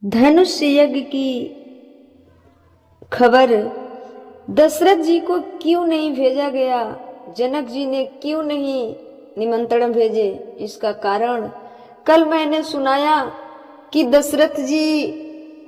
धनुष यज्ञ की खबर दशरथ जी को क्यों नहीं भेजा गया, जनक जी ने क्यों नहीं निमंत्रण भेजे? इसका कारण कल मैंने सुनाया कि दशरथ जी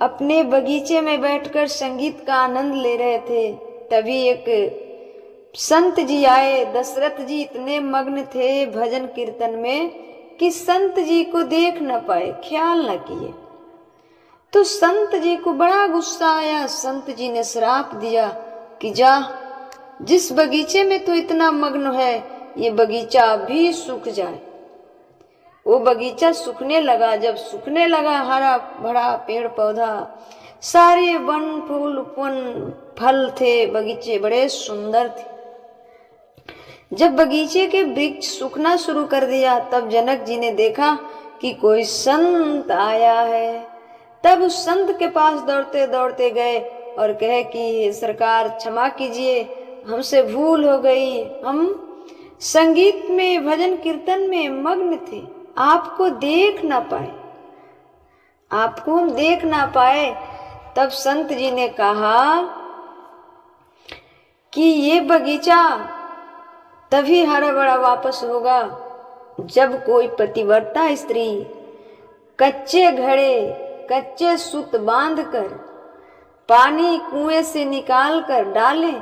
अपने बगीचे में बैठकर संगीत का आनंद ले रहे थे। तभी एक संत जी आए। दशरथ जी इतने मग्न थे भजन कीर्तन में कि संत जी को देख न पाए, ख्याल न किए। तो संत जी को बड़ा गुस्सा आया। संत जी ने श्राप दिया कि जा, जिस बगीचे में तू इतना मग्न है ये बगीचा भी सूख जाए। वो बगीचा सूखने लगा। जब सूखने लगा, हरा भरा पेड़ पौधा, सारे वन फूल वन फल थे, बगीचे बड़े सुंदर थे। जब बगीचे के वृक्ष सूखना शुरू कर दिया, तब जनक जी ने देखा कि कोई संत आया है। तब उस संत के पास दौड़ते दौड़ते गए और कहे कि सरकार क्षमा कीजिए, हमसे भूल हो गई, हम संगीत में भजन कीर्तन में मग्न थे, आपको देख ना पाए, आपको हम देख ना पाए। तब संत जी ने कहा कि ये बगीचा तभी हरा भरा वापस होगा जब कोई पतिव्रता स्त्री कच्चे घड़े, कच्चे सूत बांध कर पानी कुएं से निकाल कर डाले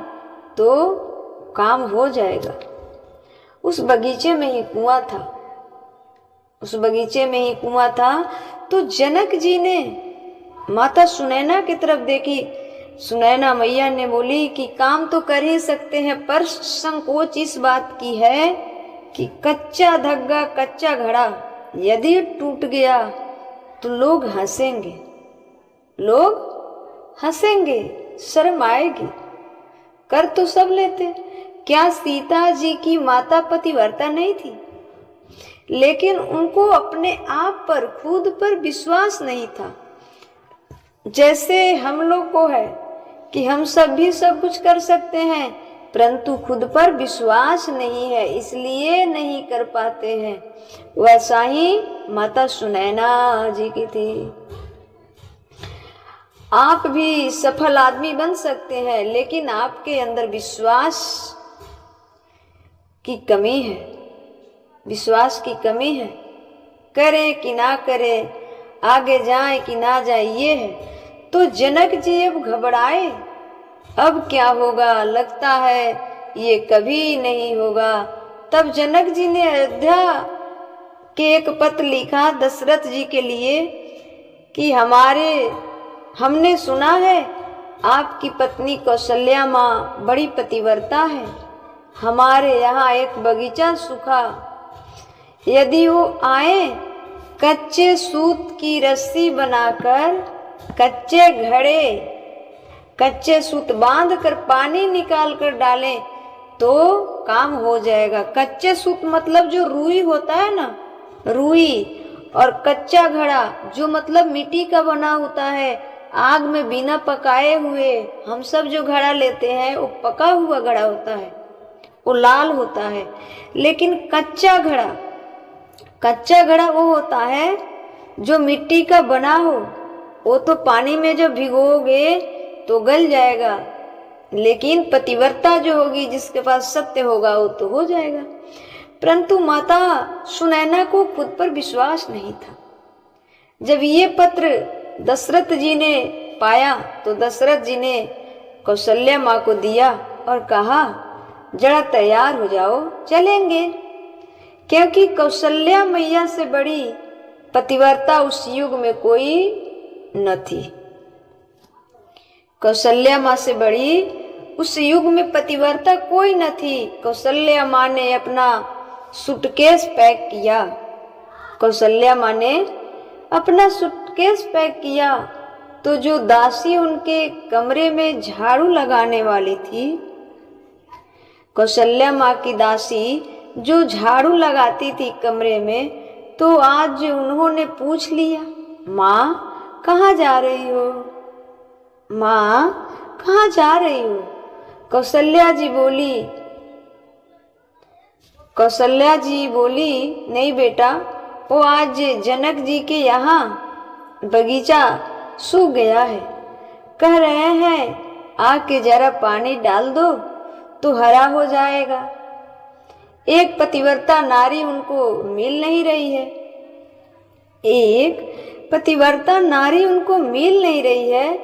तो काम हो जाएगा। उस बगीचे में ही कुआं था, उस बगीचे में ही कुआं था। तो जनक जी ने माता सुनैना की तरफ देखी। सुनैना मैया ने बोली कि काम तो कर ही सकते हैं, पर संकोच इस बात की है कि कच्चा धागा, कच्चा घड़ा यदि टूट गया तो लोग हंसेंगे, लोग हंसेंगे, शर्म आएगी। कर तो सब लेते। क्या सीता जी की माता पतिव्रता नहीं थी? लेकिन उनको अपने आप पर, खुद पर विश्वास नहीं था। जैसे हम लोग को है कि हम सब भी सब कुछ कर सकते हैं, परंतु खुद पर विश्वास नहीं है, इसलिए नहीं कर पाते हैं। वैसा ही माता सुनैना जी की थी। आप भी सफल आदमी बन सकते हैं, लेकिन आपके अंदर विश्वास की कमी है, विश्वास की कमी है। करें कि ना करें, आगे जाए कि ना जाए, ये है। तो जनक जी अब घबराए, अब क्या होगा, लगता है ये कभी नहीं होगा। तब जनक जी ने अयोध्या के एक पत्र लिखा दशरथ जी के लिए कि हमने सुना है आपकी पत्नी कौशल्या माँ बड़ी पतिव्रता है, हमारे यहाँ एक बगीचा सूखा, यदि वो आए कच्चे सूत की रस्सी बनाकर, कच्चे घड़े, कच्चे सूत बांध कर पानी निकाल कर डालें तो काम हो जाएगा। कच्चे सूत मतलब जो रुई होता है ना, रुई, और कच्चा घड़ा जो मतलब मिट्टी का बना होता है, आग में बिना पकाए हुए। हम सब जो घड़ा लेते हैं वो पका हुआ घड़ा होता है, वो लाल होता है। लेकिन कच्चा घड़ा वो होता है जो मिट्टी का बना हो। वो तो पानी में जब भिगोगे तो गल जाएगा, लेकिन पतिव्रता जो होगी, जिसके पास सत्य होगा, वो तो हो जाएगा। परंतु माता सुनैना को खुद पर विश्वास नहीं था। जब ये पत्र दशरथ जी ने पाया तो दशरथ जी ने कौशल्या माँ को दिया और कहा जरा तैयार हो जाओ, चलेंगे। क्योंकि कौशल्या मैया से बड़ी पतिव्रता उस युग में कोई न थी। कौशल्या माँ से बड़ी उस युग में पतिव्रता कोई न थी। कौशल्या माँ ने अपना सूटकेस पैक किया, कौशल्या माँ ने अपना सूटकेस पैक किया। तो जो दासी उनके कमरे में झाड़ू लगाने वाली थी, कौशल्या माँ की दासी जो झाड़ू लगाती थी कमरे में, तो आज उन्होंने पूछ लिया, माँ कहाँ जा रही हो, माँ कहाँ जा रही हो? कौशल्या जी बोली नहीं बेटा, वो आज जनक जी के यहाँ बगीचा सूख गया है। कह रहे हैं आके जरा पानी डाल दो तो हरा हो जाएगा। एक पतिव्रता नारी उनको मिल नहीं रही है। एक पतिव्रता नारी उनको मिल नहीं रही है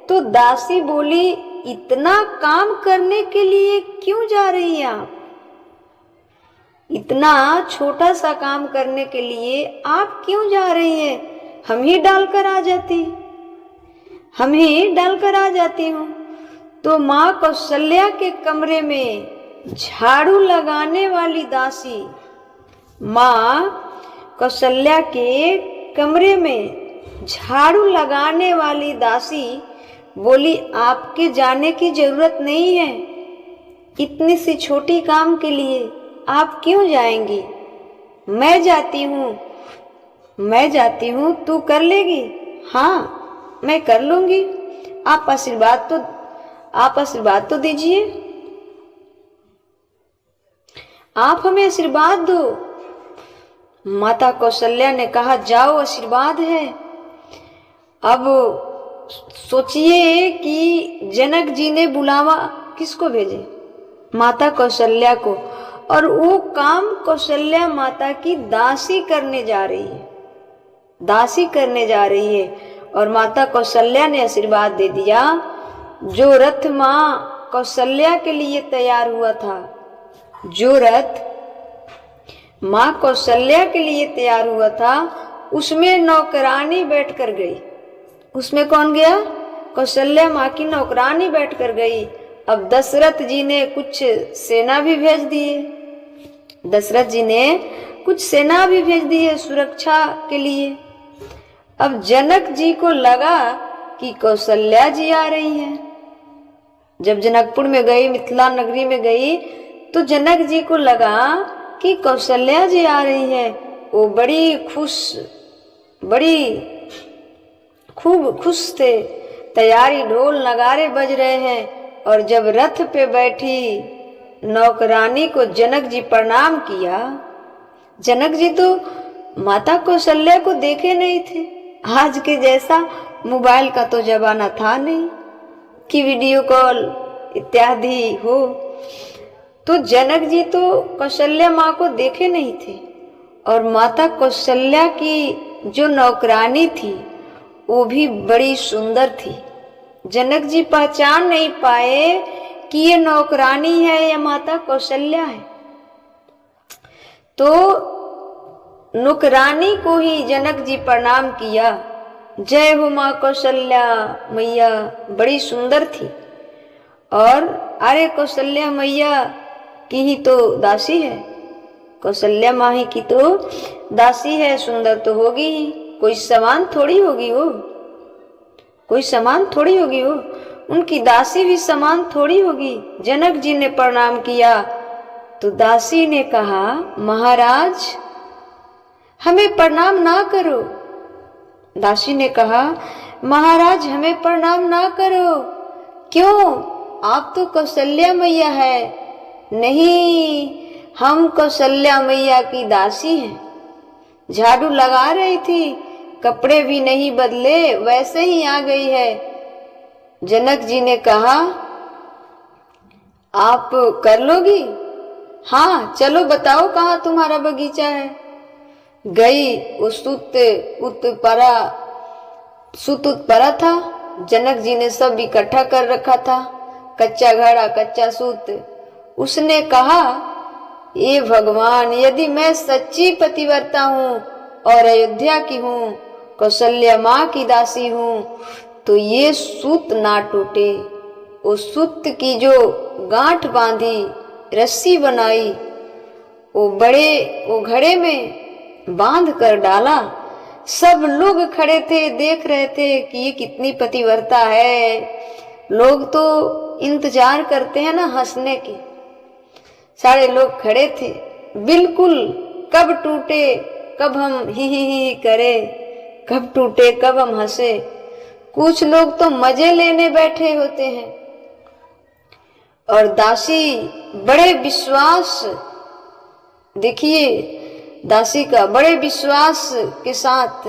तो दासी बोली, इतना काम करने के लिए क्यों जा रही हैं आप? इतना छोटा सा काम करने के लिए आप क्यों जा रही हैं? हम ही डालकर आ जाती, हम ही डालकर आ जाती हूँ। तो माँ कौशल्या के कमरे में झाड़ू लगाने वाली दासी, माँ कौशल्या के कमरे में झाड़ू लगाने वाली दासी बोली, आपके जाने की जरूरत नहीं है। इतनी सी छोटी काम के लिए आप क्यों जाएंगी? मैं जाती हूँ, मैं जाती हूँ, तू कर लेगी? हाँ मैं कर लूंगी। आप आशीर्वाद तो दीजिए, आप हमें आशीर्वाद दो। माता कौशल्या ने कहा, जाओ आशीर्वाद है। अब सोचिए कि जनक जी ने बुलावा किसको भेजे? माता कौशल्या को, और वो काम कौशल्या माता की दासी करने जा रही है, दासी करने जा रही है। और माता कौशल्या ने आशीर्वाद दे दिया। जो रथ माँ कौशल्या के लिए तैयार हुआ था, जो रथ माँ कौशल्या के लिए तैयार हुआ था, उसमें नौकरानी बैठकर गई। उसमें कौन गया? कौशल्या माँ की नौकरानी बैठकर गई। अब दशरथ जी ने कुछ सेना भी भेज दिए, दशरथ जी ने कुछ सेना भी भेज दी है सुरक्षा के लिए। अब जनक जी को लगा कि कौशल्या जी आ रही हैं। जब जनकपुर में गई, मिथिला नगरी में गई, तो जनक जी को लगा कि कौशल्या जी आ रही है। वो बड़ी खुश, बड़ी खूब खुश थे। तैयारी, ढोल नगारे बज रहे हैं। और जब रथ पे बैठी नौकरानी को जनक जी प्रणाम किया। जनक जी तो माता कौशल्या को देखे नहीं थे। आज के जैसा मोबाइल का तो जमाना था नहीं कि वीडियो कॉल इत्यादि हो। तो जनक जी तो कौशल्या माँ को देखे नहीं थे। और माता कौशल्या की जो नौकरानी थी वो भी बड़ी सुंदर थी। जनक जी पहचान नहीं पाए कि ये नौकरानी है या माता कौशल्या है। तो नौकरानी को ही जनक जी प्रणाम किया। जय हो माँ कौशल्या मैया, बड़ी सुंदर थी। और अरे कौशल्या मैया की ही तो दासी है, कौशल्या माँ ही की तो दासी है, सुंदर तो होगी ही, कोई समान थोड़ी होगी वो, कोई समान थोड़ी होगी वो, उनकी दासी भी समान थोड़ी होगी। जनक जी ने प्रणाम किया तो दासी ने कहा, महाराज हमें प्रणाम ना करो। दासी ने कहा, महाराज हमें प्रणाम ना करो। क्यों? आप तो कौशल्या मैया है। नहीं, हम कौशल्या मैया की दासी हैं। झाड़ू लगा रही थी, कपड़े भी नहीं बदले, वैसे ही आ गई है। जनक जी ने कहा, आप कर लोगी? हाँ चलो बताओ कहाँ तुम्हारा बगीचा है। गई, वो सुत उत्परा था। जनक जी ने सब इकट्ठा कर रखा था, कच्चा घड़ा, कच्चा सूत। उसने कहा, ये भगवान, यदि मैं सच्ची पतिव्रता हूँ और अयोध्या की हूँ, कौशल्या माँ की दासी हूँ, तो ये सूत ना टूटे। वो सूत की जो गांठ बांधी, रस्सी बनाई, वो घड़े में बांध कर डाला। सब लोग खड़े थे, देख रहे थे कि ये कितनी पतिव्रता है। लोग तो इंतजार करते हैं ना हंसने की। सारे लोग खड़े थे, बिल्कुल कब टूटे, कब हम ही करे, कब टूटे कब हम हंसे। कुछ लोग तो मजे लेने बैठे होते हैं। और दासी बड़े विश्वास, देखिए दासी का बड़े विश्वास के साथ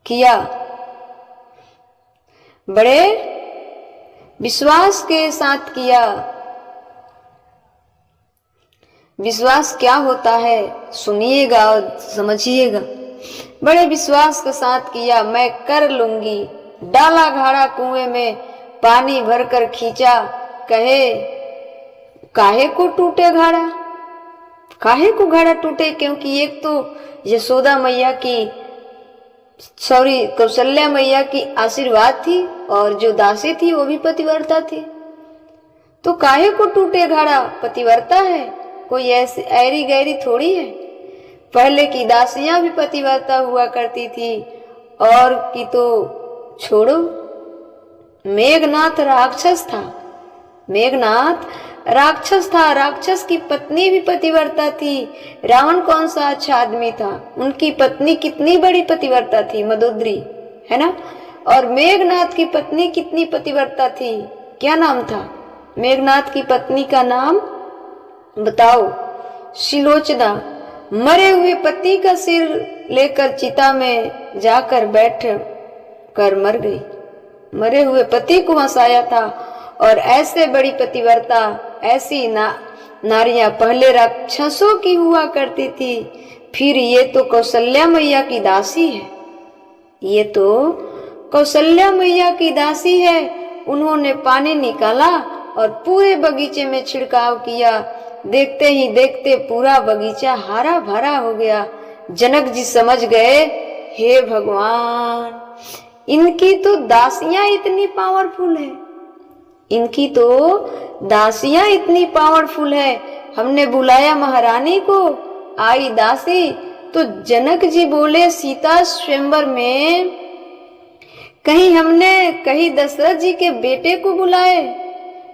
किया बड़े विश्वास के साथ किया। विश्वास क्या होता है सुनिएगा और समझिएगा। बड़े विश्वास के साथ किया, मैं कर लूंगी। डाला घाड़ा कुएं में, पानी भरकर खींचा, कहे काहे को टूटे घाड़ा। काहे को घाड़ा टूटे, क्योंकि एक तो यशोदा मैया की कौशल्या मैया की आशीर्वाद थी, और जो दासी थी वो भी पतिव्रता थी। तो काहे को टूटे घाड़ा, पतिव्रता है, कोई ऐसी ऐरी गैरी थोड़ी है। पहले की दासियां भी पतिव्रता हुआ करती थी, और की तो छोड़ो, मेघनाथ राक्षस था। मेघनाथ राक्षस था, राक्षस की पत्नी भी पतिव्रता थी। रावण कौन सा अच्छा आदमी था, उनकी पत्नी कितनी बड़ी पतिव्रता थी, मंदोदरी, है ना। और मेघनाथ की पत्नी कितनी पतिव्रता थी, क्या नाम था मेघनाथ की पत्नी का नाम बताओ, शिलोचना। मरे हुए पति का सिर लेकर चिता में जाकर बैठ कर मर गई। मरे हुए पति को हंसाया था। और ऐसे बड़ी पतिव्रता, ऐसी नारियां पहले राक्षसों की हुआ करती थी, फिर ये तो कौशल्या मैया की दासी है। ये तो कौशल्या मैया की दासी है। उन्होंने पानी निकाला और पूरे बगीचे में छिड़काव किया। देखते ही देखते पूरा बगीचा हरा भरा हो गया। जनक जी समझ गए, हे भगवान, इनकी तो दासियां इतनी पावरफुल है, इनकी तो दासियां इतनी पावरफुल है। हमने बुलाया महारानी को, आई दासी, तो जनक जी बोले सीता स्वयंवर में कहीं हमने कहीं दशरथ जी के बेटे को बुलाए,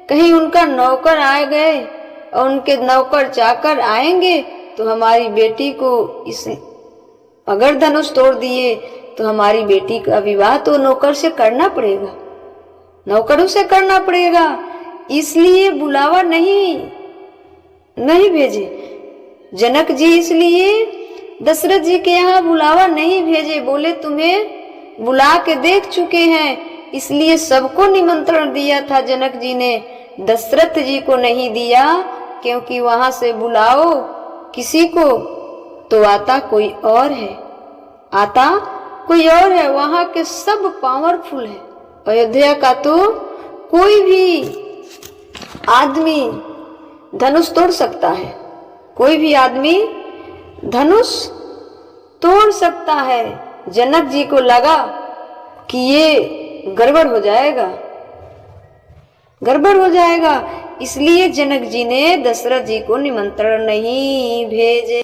कहीं उनका नौकर आ गए और उनके नौकर चाकर आएंगे तो हमारी बेटी को इस अगर धनुष तोड़ दिए तो हमारी बेटी का विवाह तो नौकर से करना पड़ेगा, नौकरों से करना पड़ेगा। इसलिए बुलावा नहीं भेजे जनक जी, इसलिए दशरथ जी के यहाँ बुलावा नहीं भेजे। बोले तुम्हें बुला के देख चुके हैं, इसलिए सबको निमंत्रण दिया था जनक जी ने, दशरथ जी को नहीं दिया, क्योंकि वहां से बुलाओ किसी को तो आता कोई और है, आता कोई और है। वहां के सब पावरफुल है। अयोध्या का तो कोई भी आदमी धनुष तोड़ सकता है, कोई भी आदमी धनुष तोड़ सकता है। जनक जी को लगा कि ये गड़बड़ हो जाएगा, गड़बड़ हो जाएगा, इसलिए जनक जी ने दशरथ जी को निमंत्रण नहीं भेजे।